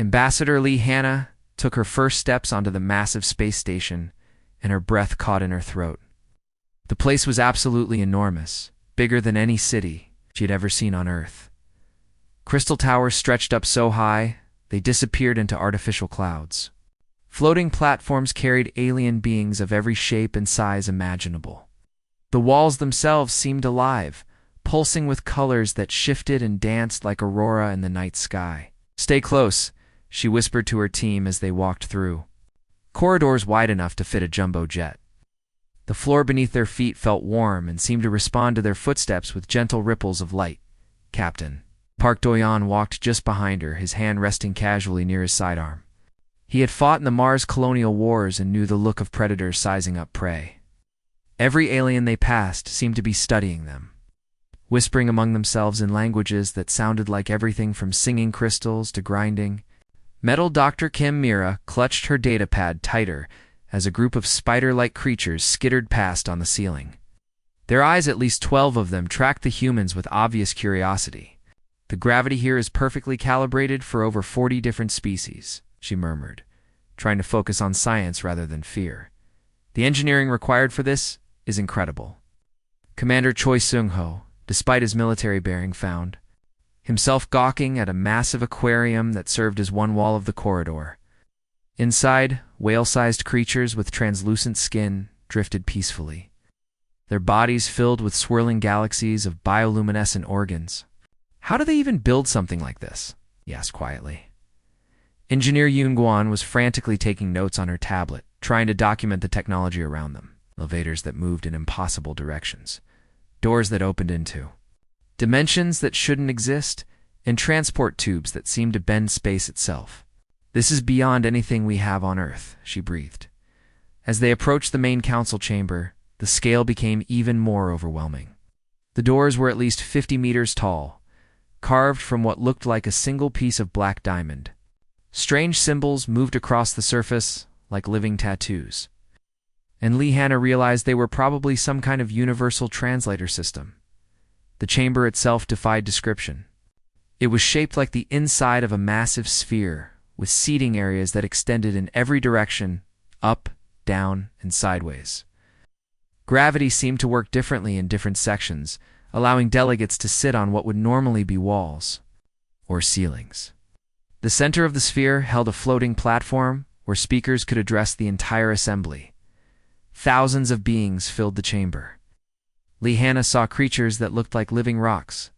Ambassador Lee Hanna took her first steps onto the massive space station, and her breath caught in her throat. The place was absolutely enormous, bigger than any city she had ever seen on Earth. Crystal towers stretched up so high, they disappeared into artificial clouds. Floating platforms carried alien beings of every shape and size imaginable. The walls themselves seemed alive, pulsing with colors that shifted and danced like aurora in the night sky. "Stay close," she whispered to her team as they walked through. Corridors wide enough to fit a jumbo jet. The floor beneath their feet felt warm and seemed to respond to their footsteps with gentle ripples of light. "Captain." Park Doyon walked just behind her, his hand resting casually near his sidearm. He had fought in the Mars colonial wars and knew the look of predators sizing up prey. Every alien they passed seemed to be studying them, whispering among themselves in languages that sounded like everything from singing crystals to grinding. Metal Dr. Kim Mira clutched her datapad tighter as a group of spider-like creatures skittered past on the ceiling. Their eyes, at least 12 of them, tracked the humans with obvious curiosity. "The gravity here is perfectly calibrated for over 40 different species," she murmured, trying to focus on science rather than fear. "The engineering required for this is incredible." Commander Choi Seung-ho, despite his military bearing, found himself gawking at a massive aquarium that served as one wall of the corridor. Inside, whale-sized creatures with translucent skin drifted peacefully, their bodies filled with swirling galaxies of bioluminescent organs. "How do they even build something like this?" he asked quietly. Engineer Yoon Guan was frantically taking notes on her tablet, trying to document the technology around them. Elevators that moved in impossible directions, doors that opened into dimensions that shouldn't exist, and transport tubes that seemed to bend space itself. "This is beyond anything we have on Earth," she breathed. As they approached the main council chamber, the scale became even more overwhelming. The doors were at least 50 meters tall, carved from what looked like a single piece of black diamond. Strange symbols moved across the surface like living tattoos. And Lee Hanna realized they were probably some kind of universal translator system. The chamber itself defied description. It was shaped like the inside of a massive sphere, with seating areas that extended in every direction, up, down, and sideways. Gravity seemed to work differently in different sections, allowing delegates to sit on what would normally be walls or ceilings. The center of the sphere held a floating platform where speakers could address the entire assembly. Thousands of beings filled the chamber. Lee Hanna saw creatures that looked like living rocks,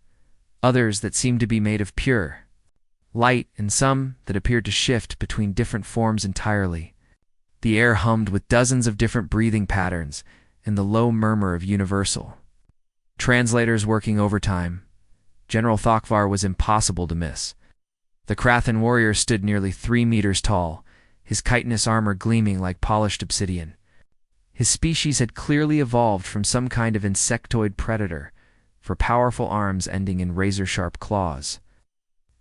others that seemed to be made of pure light, and some that appeared to shift between different forms entirely. The air hummed with dozens of different breathing patterns and the low murmur of universal translators working overtime. General Thokvar was impossible to miss. The Krathan warrior stood nearly 3 meters tall, his chitinous armor gleaming like polished obsidian. His species had clearly evolved from some kind of insectoid predator, for powerful arms ending in razor-sharp claws,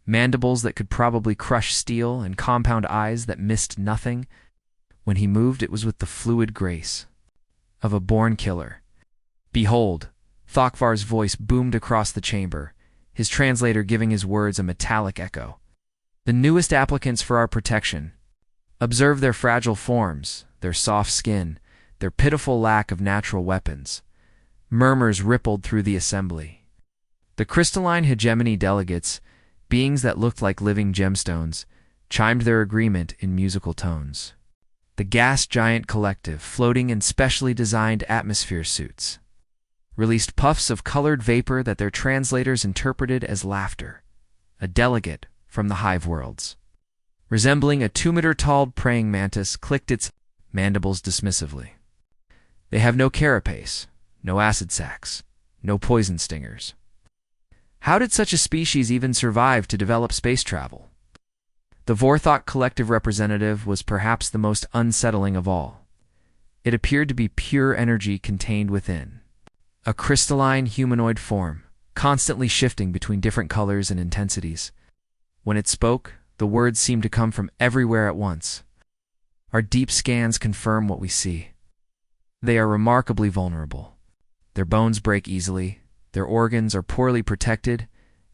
mandibles that could probably crush steel, and compound eyes that missed nothing. When he moved, it was with the fluid grace of a born killer. "Behold," Thokvar's voice boomed across the chamber, his translator giving his words a metallic echo. "The newest applicants for our protection. Observe their fragile forms, their soft skin, their pitiful lack of natural weapons." Murmurs rippled through the assembly. The crystalline hegemony delegates, beings that looked like living gemstones, chimed their agreement in musical tones. The gas giant collective, floating in specially designed atmosphere suits, released puffs of colored vapor that their translators interpreted as laughter. A delegate from the hive worlds, resembling a 2-meter-tall praying mantis, clicked its mandibles dismissively. "They have no carapace, no acid sacs, no poison stingers. How did such a species even survive to develop space travel?" The Vorthok collective representative was perhaps the most unsettling of all. It appeared to be pure energy contained within, a crystalline humanoid form, constantly shifting between different colors and intensities. When it spoke, the words seemed to come from everywhere at once. "Our deep scans confirm what we see. They are remarkably vulnerable. Their bones break easily, their organs are poorly protected,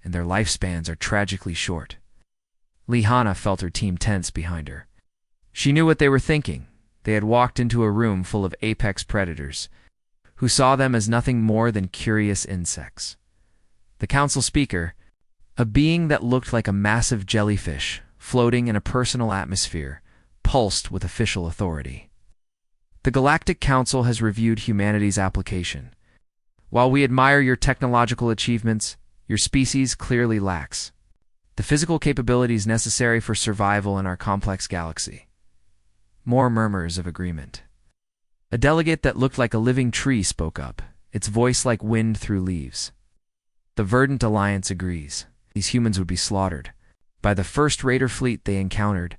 and their lifespans are tragically short. Lihanna felt her team tense behind her. She knew what they were thinking. They had walked into a room full of apex predators, who saw them as nothing more than curious insects. The council speaker, a being that looked like a massive jellyfish floating in a personal atmosphere, pulsed with official authority. The Galactic Council has reviewed humanity's application. While we admire your technological achievements, your species clearly lacks the physical capabilities necessary for survival in our complex galaxy. More murmurs of agreement. A delegate that looked like a living tree spoke up, its voice like wind through leaves. The Verdant Alliance agrees. These humans would be slaughtered by the first raider fleet they encountered.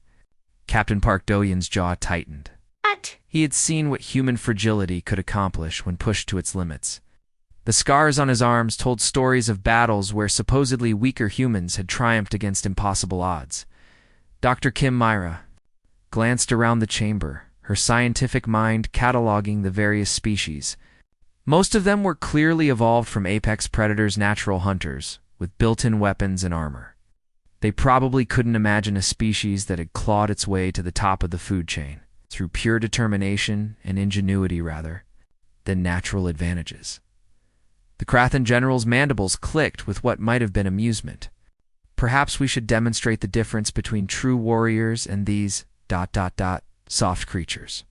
Captain Park Do-Yoon's jaw tightened. What? He had seen what human fragility could accomplish when pushed to its limits. The scars on his arms told stories of battles where supposedly weaker humans had triumphed against impossible odds. Dr. Kim Myra glanced around the chamber, her scientific mind cataloging the various species. Most of them were clearly evolved from apex predators' natural hunters, with built-in weapons and armor. They probably couldn't imagine a species that had clawed its way to the top of the food chain, through pure determination and ingenuity rather than natural advantages. The Krathan general's mandibles clicked with what might have been amusement. Perhaps we should demonstrate the difference between true warriors and these ... soft creatures.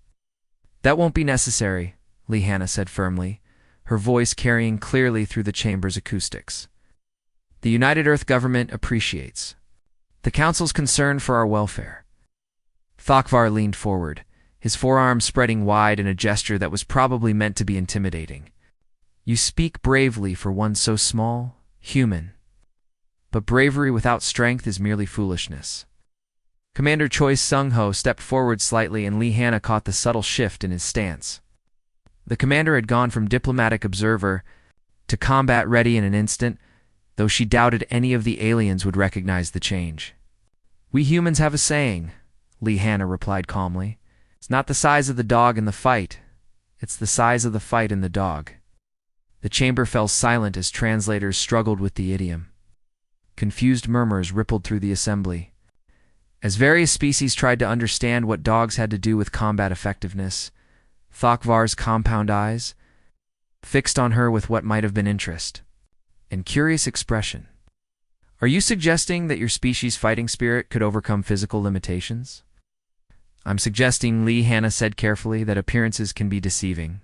That won't be necessary, Lihanna said firmly, her voice carrying clearly through the chamber's acoustics. The United Earth government appreciates the Council's concern for our welfare. Thakvar leaned forward, his forearms spreading wide in a gesture that was probably meant to be intimidating. You speak bravely for one so small, human. But bravery without strength is merely foolishness. Commander Choi Sung-ho stepped forward slightly and Lihanna caught the subtle shift in his stance. The commander had gone from diplomatic observer to combat ready in an instant, though she doubted any of the aliens would recognize the change. We humans have a saying, Lihanna replied calmly. It's not the size of the dog in the fight, it's the size of the fight in the dog. The chamber fell silent as translators struggled with the idiom. Confused murmurs rippled through the assembly. As various species tried to understand what dogs had to do with combat effectiveness, Thakvar's compound eyes fixed on her with what might have been interest and curious expression. Are you suggesting that your species' fighting spirit could overcome physical limitations? I'm suggesting, Lihanna said carefully, that appearances can be deceiving.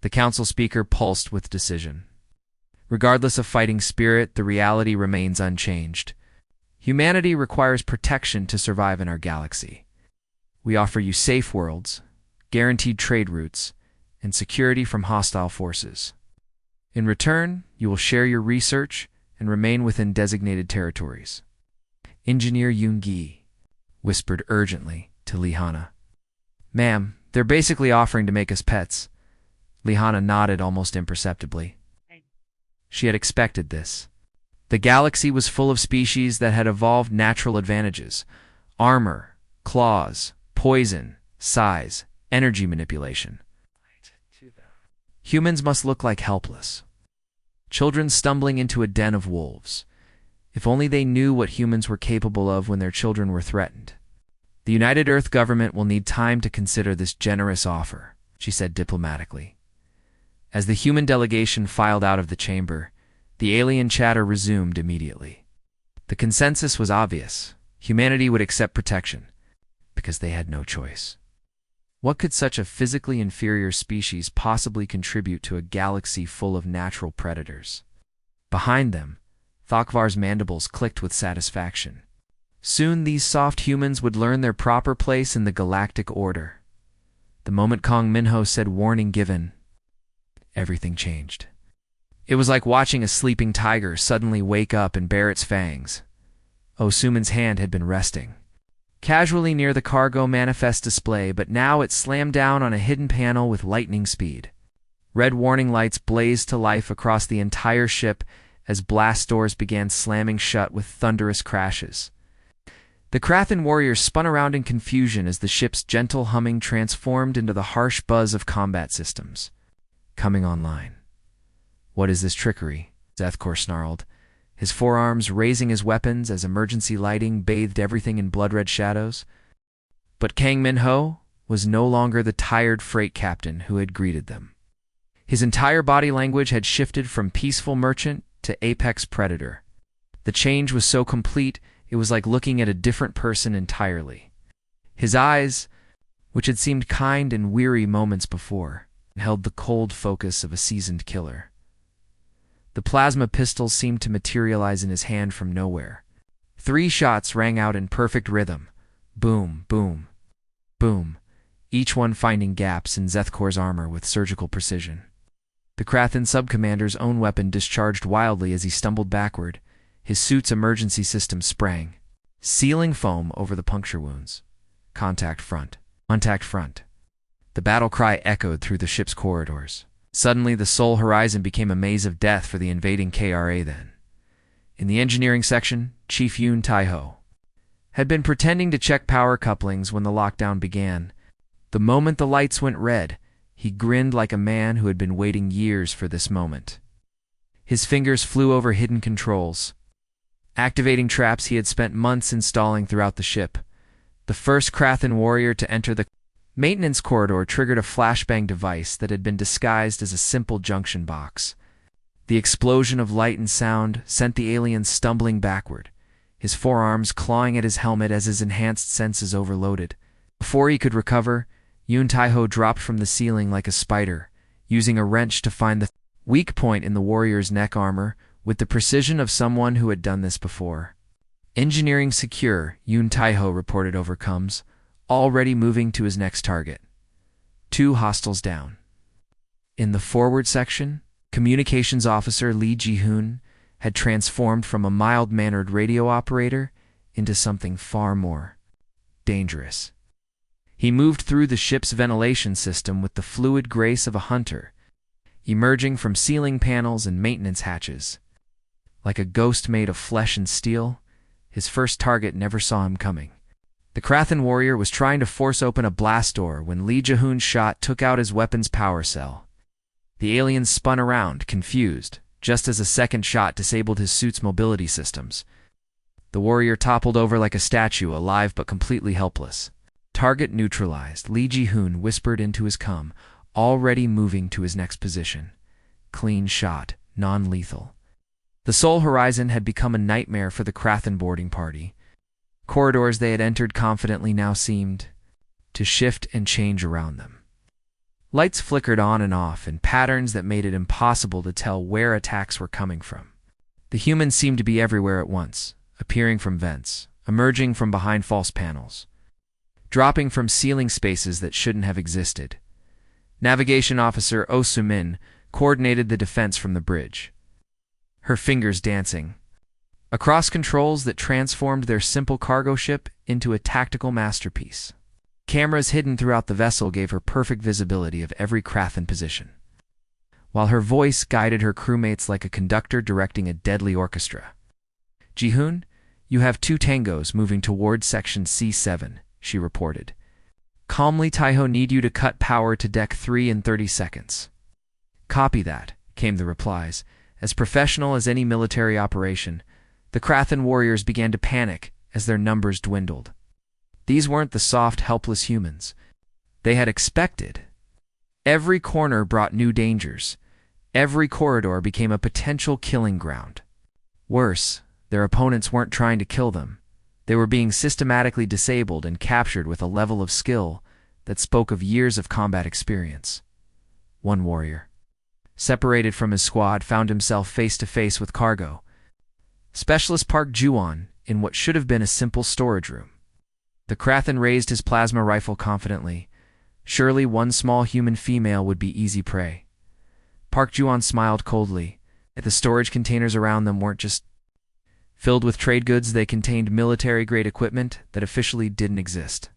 The council speaker pulsed with decision. Regardless of fighting spirit, the reality remains unchanged. Humanity requires protection to survive in our galaxy. We offer you safe worlds, guaranteed trade routes, and security from hostile forces. In return, you will share your research and remain within designated territories. Engineer Yoon-gi whispered urgently to Lihanna. Ma'am, they're basically offering to make us pets. Lihanna nodded almost imperceptibly. She had expected this. The galaxy was full of species that had evolved natural advantages: armor, claws, poison, size, energy manipulation. Humans must look like helpless children stumbling into a den of wolves. If only they knew what humans were capable of when their children were threatened. The United Earth government will need time to consider this generous offer, she said diplomatically. As the human delegation filed out of the chamber, the alien chatter resumed immediately. The consensus was obvious. Humanity would accept protection, because they had no choice. What could such a physically inferior species possibly contribute to a galaxy full of natural predators? Behind them, Thakvar's mandibles clicked with satisfaction. Soon these soft humans would learn their proper place in the galactic order. The moment Kong Minho said warning given, everything changed. It was like watching a sleeping tiger suddenly wake up and bare its fangs. Oh Suman's hand had been resting casually near the cargo manifest display, but now it slammed down on a hidden panel with lightning speed. Red warning lights blazed to life across the entire ship as blast doors began slamming shut with thunderous crashes. The Krathan warriors spun around in confusion as the ship's gentle humming transformed into the harsh buzz of combat systems coming online. What is this trickery? Zethkor snarled, his forearms raising his weapons as emergency lighting bathed everything in blood-red shadows. But Kang Min-ho was no longer the tired freight captain who had greeted them. His entire body language had shifted from peaceful merchant to apex predator. The change was so complete, it was like looking at a different person entirely. His eyes, which had seemed kind and weary moments before, held the cold focus of a seasoned killer. The plasma pistols seemed to materialize in his hand from nowhere. 3 shots rang out in perfect rhythm. Boom, boom, boom, each one finding gaps in Zethkor's armor with surgical precision. The Krathan subcommander's own weapon discharged wildly as he stumbled backward. His suit's emergency system sprang, sealing foam over the puncture wounds. Contact front. Contact front. The battle cry echoed through the ship's corridors. Suddenly, the Seoul horizon became a maze of death for the invading KRA then. In the engineering section, Chief Yoon Tae-ho had been pretending to check power couplings when the lockdown began. The moment the lights went red, he grinned like a man who had been waiting years for this moment. His fingers flew over hidden controls, activating traps he had spent months installing throughout the ship. The first Krathan warrior to enter the maintenance corridor triggered a flashbang device that had been disguised as a simple junction box. The explosion of light and sound sent the alien stumbling backward, his forearms clawing at his helmet as his enhanced senses overloaded. Before he could recover, Yoon Tae-ho dropped from the ceiling like a spider, using a wrench to find the weak point in the warrior's neck armor with the precision of someone who had done this before. Engineering secure, Yoon Tae-ho reported overcomes, already moving to his next target. 2 hostiles down. In the forward section, communications officer Lee Ji-hoon had transformed from a mild-mannered radio operator into something far more dangerous. He moved through the ship's ventilation system with the fluid grace of a hunter, emerging from ceiling panels and maintenance hatches. Like a ghost made of flesh and steel, his first target never saw him coming. The Krathan warrior was trying to force open a blast door when Lee Ji-hoon's shot took out his weapon's power cell. The alien spun around, confused, just as a second shot disabled his suit's mobility systems. The warrior toppled over like a statue, alive but completely helpless. Target neutralized, Lee Ji-hoon whispered into his comm, already moving to his next position. Clean shot, non-lethal. The Seoul horizon had become a nightmare for the Krathan boarding party. Corridors they had entered confidently now seemed to shift and change around them. Lights flickered on and off in patterns that made it impossible to tell where attacks were coming from. The humans seemed to be everywhere at once, appearing from vents, emerging from behind false panels, dropping from ceiling spaces that shouldn't have existed. Navigation Officer Oh Soo-min coordinated the defense from the bridge, her fingers dancing across controls that transformed their simple cargo ship into a tactical masterpiece. Cameras hidden throughout the vessel gave her perfect visibility of every Krathan position, while her voice guided her crewmates like a conductor directing a deadly orchestra. Ji-hoon, you have 2 tangos moving toward Section C7, she reported. Calmly, Tae-ho need you to cut power to Deck 3 in 30 seconds. Copy that, came the replies. As professional as any military operation, the Krathan warriors began to panic as their numbers dwindled. These weren't the soft, helpless humans they had expected. Every corner brought new dangers. Every corridor became a potential killing ground. Worse, their opponents weren't trying to kill them. They were being systematically disabled and captured with a level of skill that spoke of years of combat experience. One warrior, separated from his squad, found himself face-to-face with cargo. Specialist Park Ju-won in what should have been a simple storage room. The Krathan raised his plasma rifle confidently. Surely one small human female would be easy prey. Park Ju-won smiled coldly. The storage containers around them weren't just filled with trade goods, they contained military-grade equipment that officially didn't exist.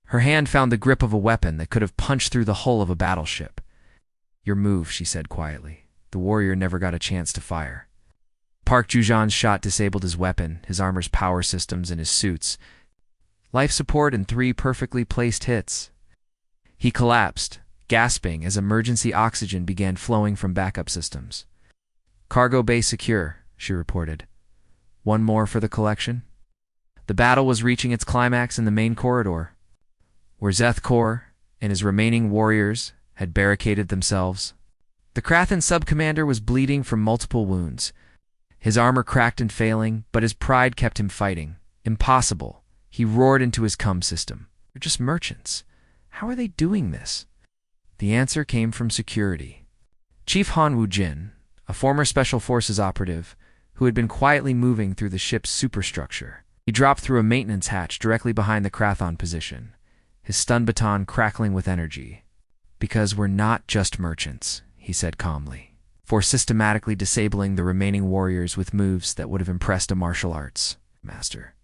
Her hand found the grip of a weapon that could have punched through the hull of a battleship. Your move, she said quietly. The warrior never got a chance to fire. Park Ju-won's shot disabled his weapon, his armor's power systems, and his suits. Life support and 3 perfectly placed hits. He collapsed, gasping as emergency oxygen began flowing from backup systems. Cargo bay secure, she reported. One more for the collection? The battle was reaching its climax in the main corridor, where Zethkor and his remaining warriors had barricaded themselves. The Krathan sub-commander was bleeding from multiple wounds. His armor cracked and failing, but his pride kept him fighting. Impossible. He roared into his cum system. They're just merchants. How are they doing this? The answer came from security. Chief Han Wu-jin, a former Special Forces operative, who had been quietly moving through the ship's superstructure. He dropped through a maintenance hatch directly behind the Krathan position, his stun baton crackling with energy. "Because we're not just merchants," he said calmly, for systematically disabling the remaining warriors with moves that would have impressed a martial arts master.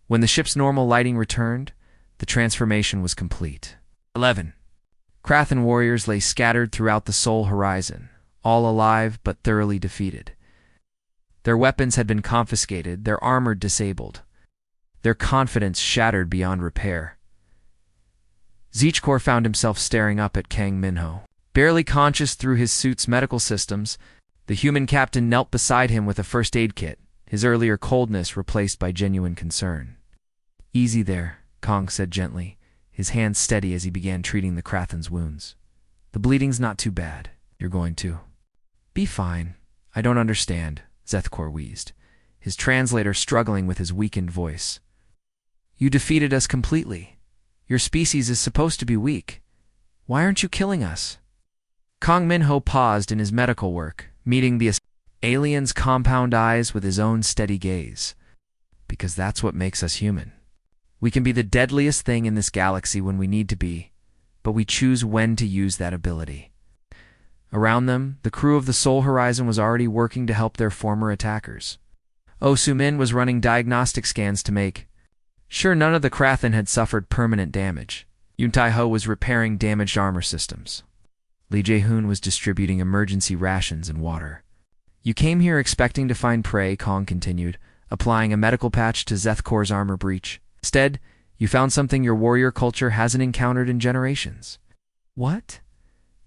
When the ship's normal lighting returned, the transformation was complete. 11. Krathan warriors lay scattered throughout the Sol horizon, all alive but thoroughly defeated. Their weapons had been confiscated, their armor disabled, their confidence shattered beyond repair. Zethkor found himself staring up at Kang Minho. Barely conscious through his suit's medical systems, the human captain knelt beside him with a first aid kit, his earlier coldness replaced by genuine concern. "Easy there," Kong said gently, his hands steady as he began treating the Krathan's wounds. "The bleeding's not too bad. You're going to be fine." "I don't understand," Zethkor wheezed, his translator struggling with his weakened voice. "You defeated us completely. Your species is supposed to be weak. Why aren't you killing us?" Kong Minho paused in his medical work, meeting the alien's compound eyes with his own steady gaze. "Because that's what makes us human. We can be the deadliest thing in this galaxy when we need to be, but we choose when to use that ability." Around them, the crew of the Sol Horizon was already working to help their former attackers. Oh Su-min was running diagnostic scans to make sure none of the Krathan had suffered permanent damage. Yoon Tai-ho was repairing damaged armor systems. Lee Jae-hoon was distributing emergency rations and water. "You came here expecting to find prey," Kong continued, applying a medical patch to Zethkor's armor breach. "Instead, you found something your warrior culture hasn't encountered in generations." "What?"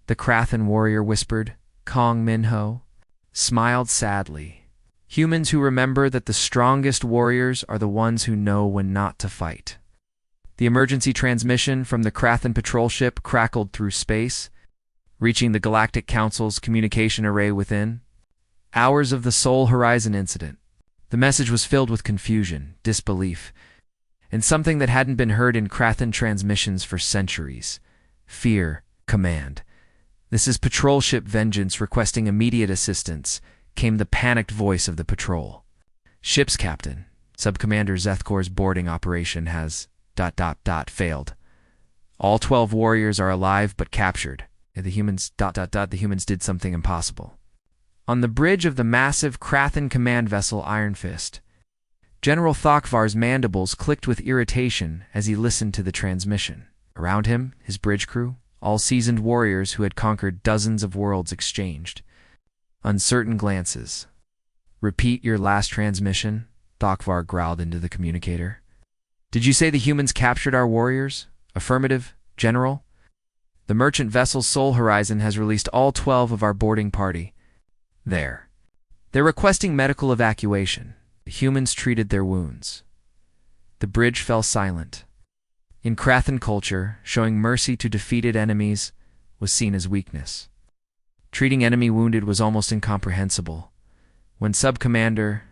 the Krathan warrior whispered. Kong Minho smiled sadly. "Humans who remember that the strongest warriors are the ones who know when not to fight." The emergency transmission from the Krathan patrol ship crackled through space, reaching the Galactic Council's communication array within. Hours of the Sol Horizon incident. The message was filled with confusion, disbelief, and something that hadn't been heard in Krathan transmissions for centuries. Fear, command. "This is Patrol Ship Vengeance requesting immediate assistance," came the panicked voice of the patrol. "Ship's captain, Sub-Commander Zethkor's boarding operation has ... failed. All 12 warriors are alive but captured. The humans ... the humans did something impossible." On the bridge of the massive Krathan command vessel Iron Fist, General Thokvar's mandibles clicked with irritation as he listened to the transmission. Around him, his bridge crew, all seasoned warriors who had conquered dozens of worlds, exchanged uncertain glances. "Repeat your last transmission," Thokvar growled into the communicator. "Did you say the humans captured our warriors?" "Affirmative, General. The merchant vessel Sol Horizon has released all 12 of our boarding party. They're requesting medical evacuation. The humans treated their wounds." The bridge fell silent. In Krathan culture, showing mercy to defeated enemies was seen as weakness. Treating enemy wounded was almost incomprehensible. When Sub-Commander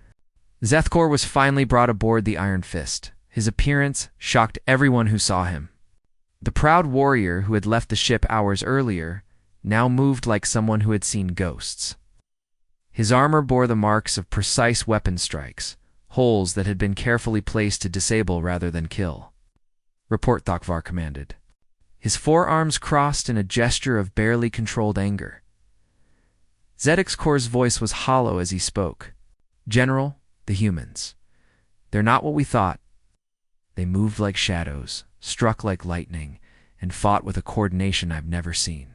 Zethkor was finally brought aboard the Iron Fist, his appearance shocked everyone who saw him. The proud warrior who had left the ship hours earlier now moved like someone who had seen ghosts. His armor bore the marks of precise weapon strikes, holes that had been carefully placed to disable rather than kill. "Report," Thokvar commanded. His forearms crossed in a gesture of barely controlled anger. Zedek's voice was hollow as he spoke. "General, the humans. They're not what we thought. They moved like shadows, struck like lightning, and fought with a coordination I've never seen.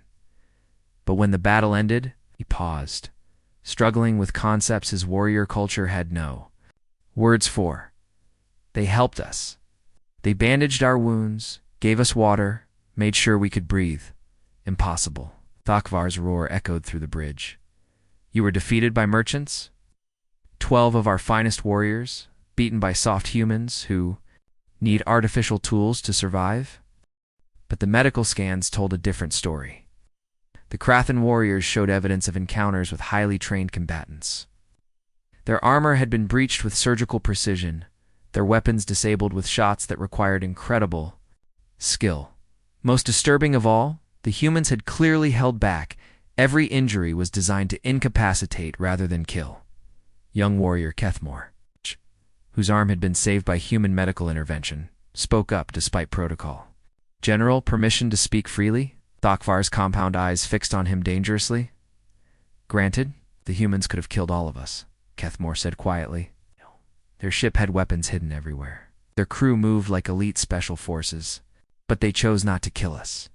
But when the battle ended," he paused, struggling with concepts his warrior culture had no words for. "They helped us. They bandaged our wounds, gave us water, made sure we could breathe. Impossible." Thokvar's roar echoed through the bridge. "You were defeated by merchants?" 12 of our finest warriors, beaten by soft humans who need artificial tools to survive. But the medical scans told a different story. The Krathan warriors showed evidence of encounters with highly trained combatants. Their armor had been breached with surgical precision, their weapons disabled with shots that required incredible skill. Most disturbing of all, the humans had clearly held back. Every injury was designed to incapacitate rather than kill. Young warrior Kethmore, whose arm had been saved by human medical intervention, spoke up despite protocol. General, permission to speak freely? Thokvar's compound eyes fixed on him dangerously. Granted, the humans could have killed all of us, Kethmore said quietly. Their ship had weapons hidden everywhere. Their crew moved like elite special forces, but they chose not to kill us.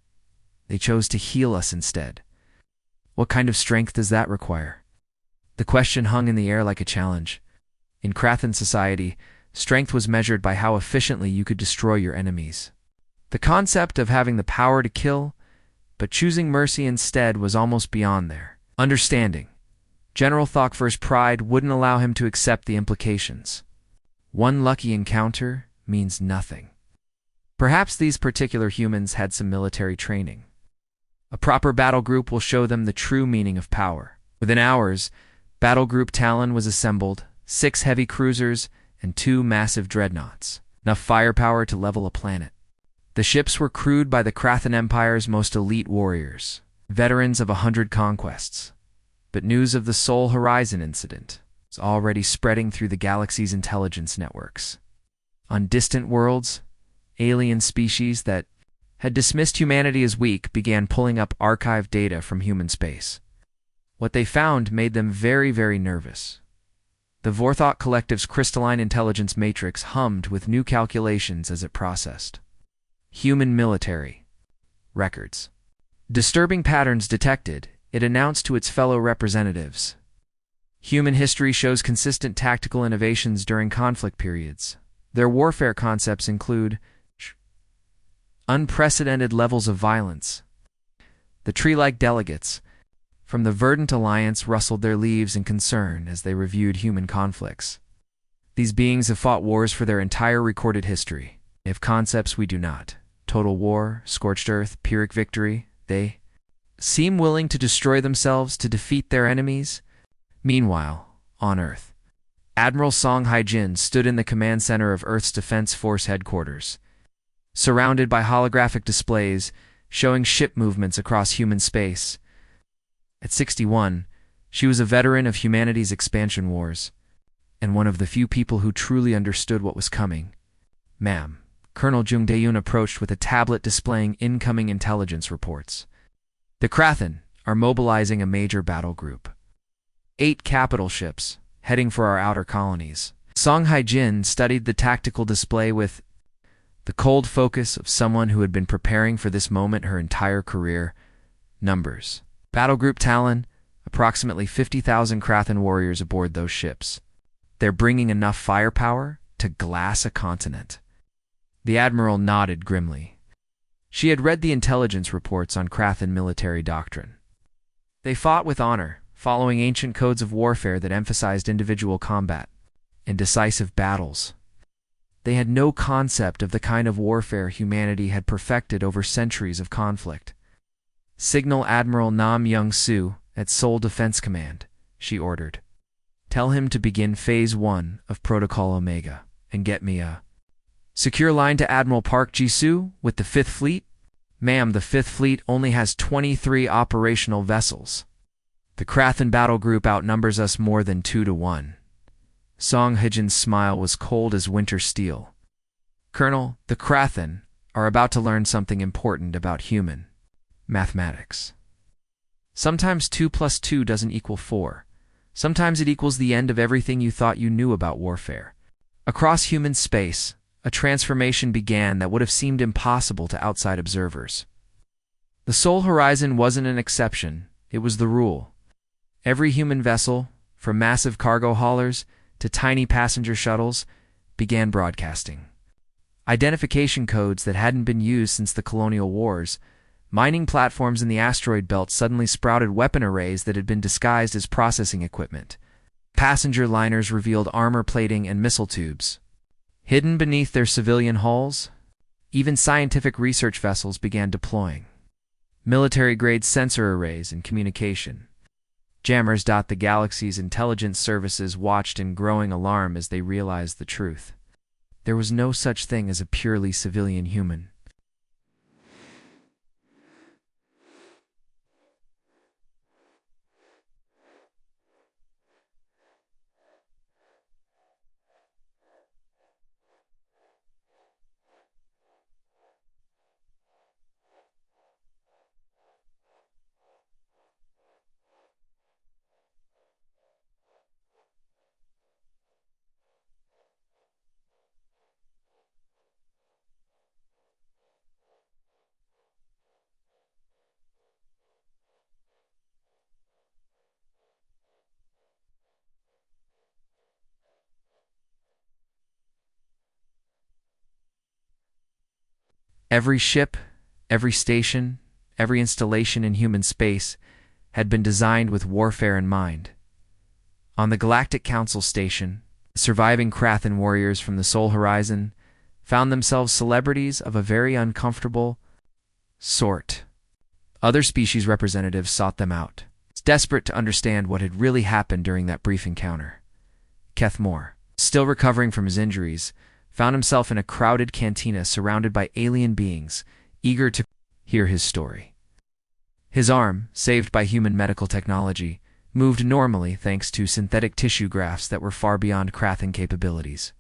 They chose to heal us instead. What kind of strength does that require? The question hung in the air like a challenge. In Krathan society, strength was measured by how efficiently you could destroy your enemies. The concept of having the power to kill, but choosing mercy instead was almost beyond their understanding. General Thokvar's pride wouldn't allow him to accept the implications. One lucky encounter means nothing. Perhaps these particular humans had some military training. A proper battle group will show them the true meaning of power. Within hours, Battle Group Talon was assembled, 6 heavy cruisers and 2 massive dreadnoughts, enough firepower to level a planet. The ships were crewed by the Krathan Empire's most elite warriors, veterans of 100 conquests. But news of the Sol Horizon incident was already spreading through the galaxy's intelligence networks. On distant worlds, alien species that had dismissed humanity as weak began pulling up archived data from human space. What they found made them very, very nervous. The Vorthok Collective's crystalline intelligence matrix hummed with new calculations as it processed. Human military records. Disturbing patterns detected, it announced to its fellow representatives. Human history shows consistent tactical innovations during conflict periods. Their warfare concepts include unprecedented levels of violence. The tree-like delegates from the Verdant Alliance rustled their leaves in concern as they reviewed human conflicts. These beings have fought wars for their entire recorded history. They have concepts we do not. Total war, scorched earth, Pyrrhic victory. They seem willing to destroy themselves to defeat their enemies. Meanwhile, on Earth, Admiral Song Hai-jin stood in the command center of Earth's Defense Force headquarters, surrounded by holographic displays showing ship movements across human space. At 61, she was a veteran of humanity's expansion wars, and one of the few people who truly understood what was coming. Ma'am, Colonel Jung Dae-yoon approached with a tablet displaying incoming intelligence reports. The Krathan are mobilizing a major battle group. 8 capital ships, heading for our outer colonies. Song Hai-jin studied the tactical display with the cold focus of someone who had been preparing for this moment her entire career. Numbers. Battle Group Talon, approximately 50,000 Krathan warriors aboard those ships. They're bringing enough firepower to glass a continent. The Admiral nodded grimly. She had read the intelligence reports on Krathan military doctrine. They fought with honor, following ancient codes of warfare that emphasized individual combat and decisive battles. They had no concept of the kind of warfare humanity had perfected over centuries of conflict. Signal Admiral Nam Young-soo at Seoul Defense Command, she ordered. Tell him to begin Phase 1 of Protocol Omega and get me a secure line to Admiral Park Ji-soo with the 5th Fleet. Ma'am, the 5th Fleet only has 23 operational vessels. The Krathan battle group outnumbers us more than 2 to 1. Song Hai-jin's smile was cold as winter steel. Colonel, the Krathan are about to learn something important about human mathematics. Sometimes 2 plus 2 doesn't equal 4. Sometimes it equals the end of everything you thought you knew about warfare. Across human space, a transformation began that would have seemed impossible to outside observers. The Sol Horizon wasn't an exception, it was the rule. Every human vessel, from massive cargo haulers to tiny passenger shuttles, began broadcasting. Identification codes that hadn't been used since the colonial wars. Mining platforms in the asteroid belt suddenly sprouted weapon arrays that had been disguised as processing equipment. Passenger liners revealed armor plating and missile tubes. Hidden beneath their civilian hulls, even scientific research vessels began deploying. Military-grade sensor arrays and communication. Jammers. The galaxy's intelligence services watched in growing alarm as they realized the truth. There was no such thing as a purely civilian human. Every ship, every station, every installation in human space had been designed with warfare in mind. On the Galactic Council station, surviving Krathan warriors from the Sol Horizon found themselves celebrities of a very uncomfortable sort. Other species representatives sought them out, desperate to understand what had really happened during that brief encounter. Keth Moore, still recovering from his injuries, found himself in a crowded cantina surrounded by alien beings, eager to hear his story. His arm, saved by human medical technology, moved normally thanks to synthetic tissue grafts that were far beyond Krathan capabilities.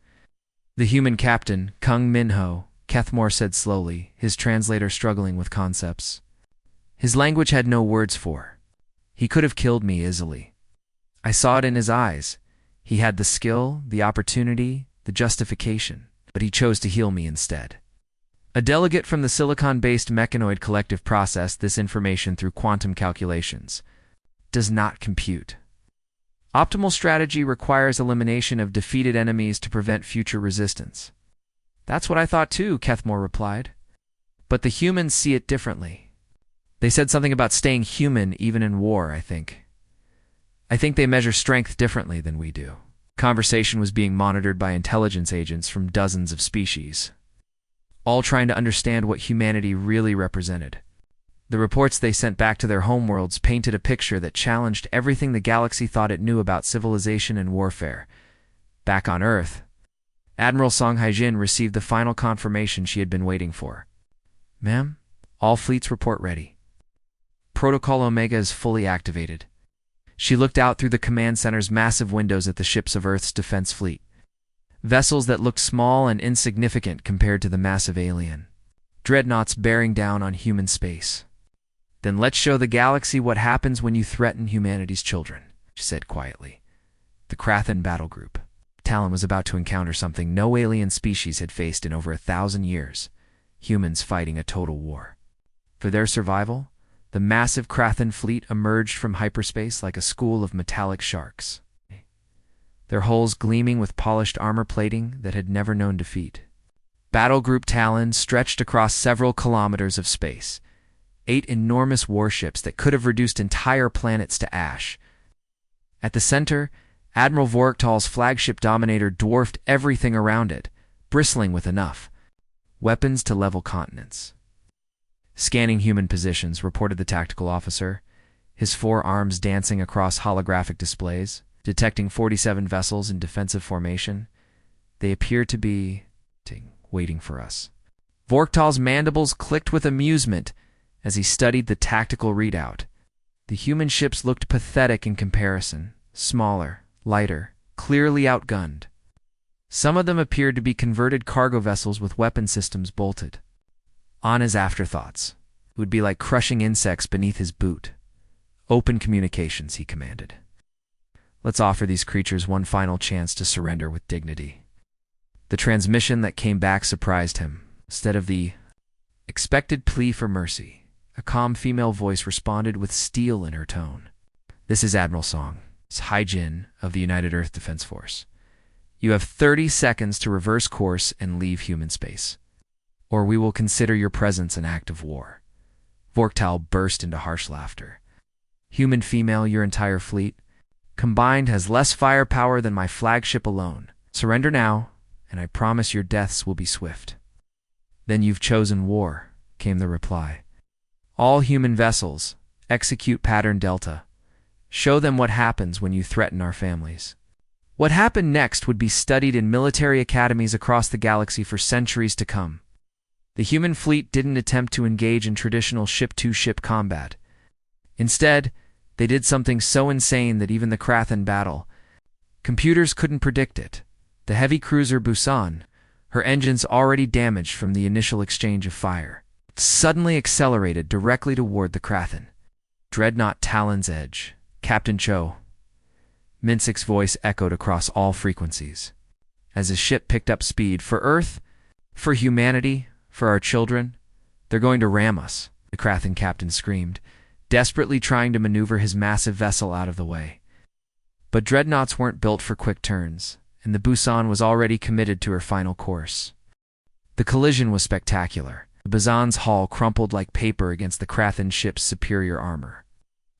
The human captain, Kung Minho, Kethmore said slowly, his translator struggling with concepts. His language had no words for. He could have killed me easily. I saw it in his eyes. He had the skill, the opportunity, the justification, but he chose to heal me instead. A delegate from the silicon-based mechanoid collective processed this information through quantum calculations. Does not compute. Optimal strategy requires elimination of defeated enemies to prevent future resistance. That's what I thought too, Kethmore replied. But the humans see it differently. They said something about staying human even in war, I think. I think they measure strength differently than we do. Conversation was being monitored by intelligence agents from dozens of species, all trying to understand what humanity really represented. The reports they sent back to their homeworlds painted a picture that challenged everything the galaxy thought it knew about civilization and warfare. Back on Earth, Admiral Song Haijin received the final confirmation she had been waiting for. Ma'am, all fleets report ready. Protocol Omega is fully activated. She looked out through the command center's massive windows at the ships of Earth's defense fleet. Vessels that looked small and insignificant compared to the massive alien. Dreadnoughts bearing down on human space. Then let's show the galaxy what happens when you threaten humanity's children, she said quietly. The Krathan battle group. Talon was about to encounter something no alien species had faced in over 1,000 years. Humans fighting a total war. For their survival, the massive Krathan fleet emerged from hyperspace like a school of metallic sharks, their hulls gleaming with polished armor plating that had never known defeat. Battle Group Talon stretched across several kilometers of space, 8 enormous warships that could have reduced entire planets to ash. At the center, Admiral Vorktal's flagship Dominator dwarfed everything around it, bristling with enough weapons to level continents. Scanning human positions, reported the tactical officer, his 4 arms dancing across holographic displays, detecting 47 vessels in defensive formation. They appear to be waiting for us. Vorktal's mandibles clicked with amusement as he studied the tactical readout. The human ships looked pathetic in comparison, smaller, lighter, clearly outgunned. Some of them appeared to be converted cargo vessels with weapon systems bolted. On his afterthoughts, it would be like crushing insects beneath his boot. Open communications, he commanded. Let's offer these creatures one final chance to surrender with dignity. The transmission that came back surprised him. Instead of the expected plea for mercy, a calm female voice responded with steel in her tone. This is Admiral Song Haijin of the United Earth Defense Force. You have 30 seconds to reverse course and leave human space, or we will consider your presence an act of war. Vorktal burst into harsh laughter. Human female, your entire fleet? combined has less firepower than my flagship alone. Surrender now, and I promise your deaths will be swift." "Then you've chosen war," came the reply. "All human vessels, execute Pattern Delta. Show them what happens when you threaten our families." What happened next would be studied in military academies across the galaxy for centuries to come. The human fleet didn't attempt to engage in traditional ship-to-ship combat. Instead, they did something so insane that even the Krathen battle, computers couldn't predict it. The heavy cruiser Busan, her engines already damaged from the initial exchange of fire, suddenly accelerated directly toward the Krathen. "Dreadnought Talon's Edge, Captain Cho." Minsik's voice echoed across all frequencies. As his ship picked up speed, "For Earth, for humanity, for our children, they're going to ram us," the Krathen captain screamed, desperately trying to maneuver his massive vessel out of the way. But dreadnoughts weren't built for quick turns, and the Busan was already committed to her final course. The collision was spectacular. The Busan's hull crumpled like paper against the Krathen ship's superior armor.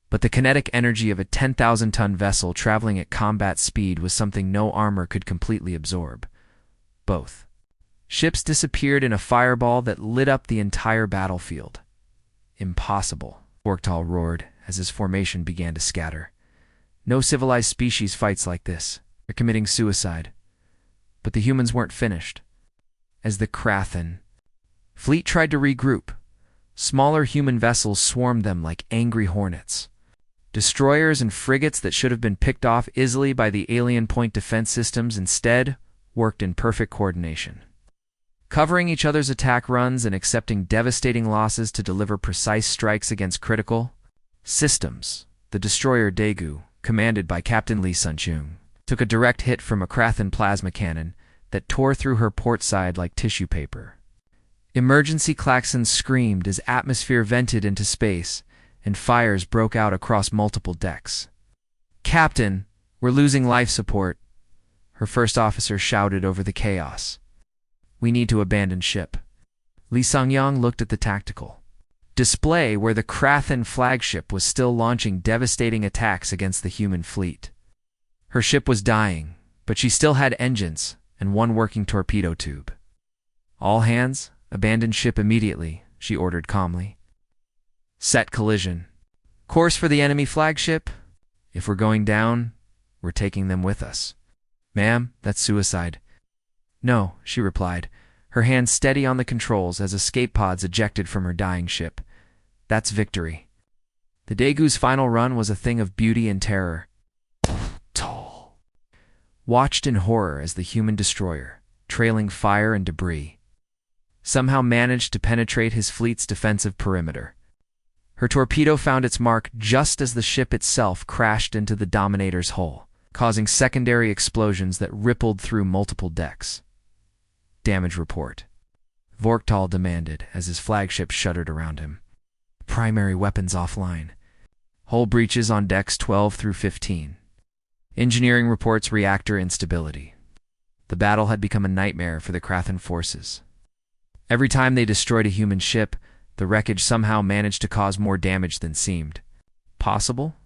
But the kinetic energy of a 10,000-ton vessel traveling at combat speed was something no armor could completely absorb. Both ships disappeared in a fireball that lit up the entire battlefield. "Impossible," Vorktal roared as his formation began to scatter. "No civilized species fights like this. They're committing suicide." But the humans weren't finished. As the Krathen fleet tried to regroup, smaller human vessels swarmed them like angry hornets. Destroyers and frigates that should have been picked off easily by the alien point defense systems instead worked in perfect coordination, covering each other's attack runs and accepting devastating losses to deliver precise strikes against critical systems. The destroyer Daegu, commanded by Captain Lee Sun-chung, took a direct hit from a Krathen plasma cannon that tore through her port side like tissue paper. Emergency klaxons screamed as atmosphere vented into space, and fires broke out across multiple decks. "Captain, we're losing life support," her first officer shouted over the chaos. "We need to abandon ship." Lee Sang-yang looked at the tactical display where the Krathen flagship was still launching devastating attacks against the human fleet. Her ship was dying, but she still had engines and one working torpedo tube. "All hands, abandon ship immediately," she ordered calmly. "Set collision. Course for the enemy flagship. If we're going down, we're taking them with us." "Ma'am, that's suicide." "No," she replied, her hand steady on the controls as escape pods ejected from her dying ship. "That's victory." The Daegu's final run was a thing of beauty and terror. Toll watched in horror as the human destroyer, trailing fire and debris, somehow managed to penetrate his fleet's defensive perimeter. Her torpedo found its mark just as the ship itself crashed into the Dominator's hull, causing secondary explosions that rippled through multiple decks. "Damage report," Vorktal demanded as his flagship shuddered around him. "Primary weapons offline. Hull breaches on decks 12 through 15. Engineering reports reactor instability." The battle had become a nightmare for the Krathen forces. Every time they destroyed a human ship, the wreckage somehow managed to cause more damage than seemed possible.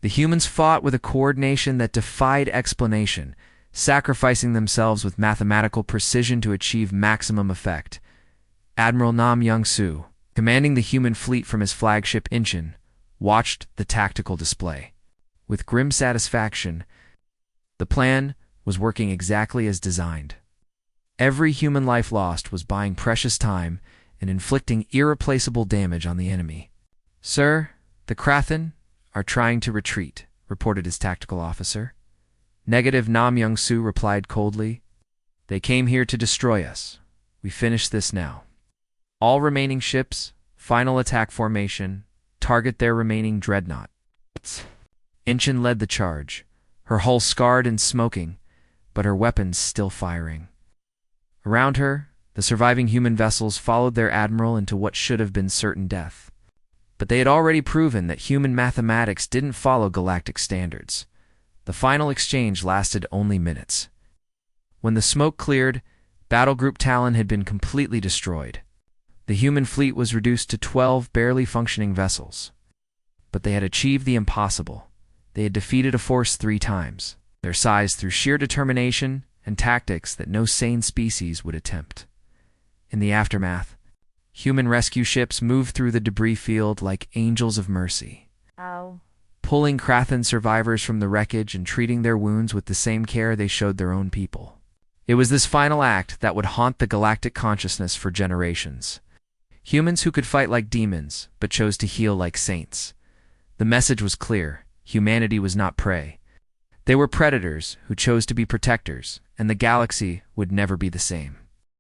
The humans fought with a coordination that defied explanation, sacrificing themselves with mathematical precision to achieve maximum effect. Admiral Nam Young-soo, commanding the human fleet from his flagship Incheon, watched the tactical display. With grim satisfaction, the plan was working exactly as designed. Every human life lost was buying precious time and inflicting irreplaceable damage on the enemy. "Sir, the Krathen are trying to retreat," reported his tactical officer. "Negative," Nam Young-soo replied coldly. "They came here to destroy us. We finish this now. All remaining ships, final attack formation, target their remaining dreadnought." Incheon led the charge, her hull scarred and smoking, but her weapons still firing. Around her, the surviving human vessels followed their admiral into what should have been certain death. But they had already proven that human mathematics didn't follow galactic standards. The final exchange lasted only minutes. When the smoke cleared, Battlegroup Talon had been completely destroyed. The human fleet was reduced to 12 barely functioning vessels. But they had achieved the impossible. They had defeated a force 3 times, their size through sheer determination and tactics that no sane species would attempt. In the aftermath, human rescue ships moved through the debris field like angels of mercy, pulling Krathan survivors from the wreckage and treating their wounds with the same care they showed their own people. It was this final act that would haunt the galactic consciousness for generations. Humans who could fight like demons, but chose to heal like saints. The message was clear: humanity was not prey. They were predators who chose to be protectors, and the galaxy would never be the same.